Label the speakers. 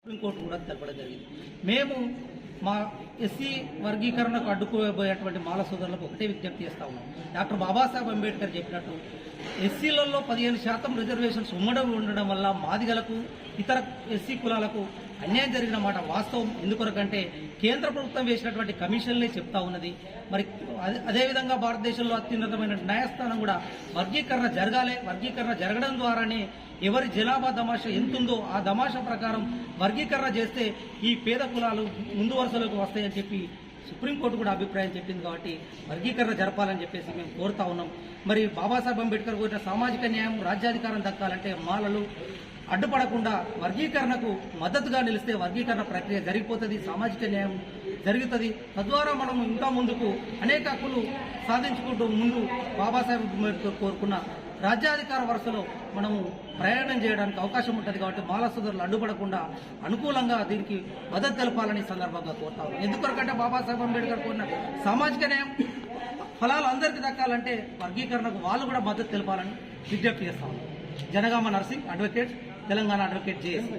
Speaker 1: Supreme court కూడా తెలపడం జరిగింది. మేము మా ఎస్సీ వర్గీకరణకు అడ్డుకోబోయేటువంటి మాల సోదరులకు ఒకటే విజ్ఞప్తి చేస్తా ఉన్నాం. డాక్టర్ బాబాసాహెబ్ అంబేద్కర్ చెప్పినట్టు ఎస్సీలలో 15% రిజర్వేషన్స్ ఉమ్మడి ఉండడం వల్ల మాదిగలకు ఇతర ఎస్సీ కులాలకు అన్యాయం జరిగిన మాట వాస్తవం. ఎందుకొరకంటే కేంద్ర ప్రభుత్వం వేసినటువంటి కమిషన్లే చెప్తా ఉన్నది. మరి అదేవిధంగా భారతదేశంలో అత్యున్నతమైన న్యాయస్థానం కూడా వర్గీకరణ జరగాలి, వర్గీకరణ జరగడం ద్వారానే ఎవరి జనాభా దమాషా ఎంతుందో ఆ దమాషా ప్రకారం వర్గీకరణ చేస్తే ఈ పేద కులాలు ముందు వరుసలోకి వస్తాయని చెప్పి సుప్రీంకోర్టు కూడా అభిప్రాయం చెప్పింది. కాబట్టి వర్గీకరణ జరపాలని చెప్పేసి మేము కోరుతా ఉన్నాం. మరి బాబాసాహెబ్ అంబేద్కర్ కోరిన సామాజిక న్యాయం, రాజ్యాధికారం దక్కాలంటే మాలలు అడ్డుపడకుండా వర్గీకరణకు మద్దతుగా నిలిస్తే వర్గీకరణ ప్రక్రియ జరిగిపోతుంది, సామాజిక న్యాయం జరుగుతుంది. తద్వారా మనం ఇంకా ముందుకు అనేక హక్కులు సాధించుకుంటూ ముందు బాబాసాహెబ్ అంబేద్కర్ కోరుకున్న రాజ్యాధికార వరుసలో మనము ప్రయాణం చేయడానికి అవకాశం ఉంటుంది. కాబట్టి మాల సోదరులు అడ్డుపడకుండా అనుకూలంగా దీనికి మద్దతు తెలపాలని సందర్భంగా కోరుతాము. ఎందుకొరకంటే బాబాసాహెబ్ అంబేద్కర్ కోరిన సామాజిక న్యాయం ఫలాలు అందరికీ దక్కాలంటే వర్గీకరణకు వాళ్ళు కూడా మద్దతు తెలపాలని విజ్ఞప్తి చేస్తాము. Janagama Narsing advocate, Telangana advocate JAC.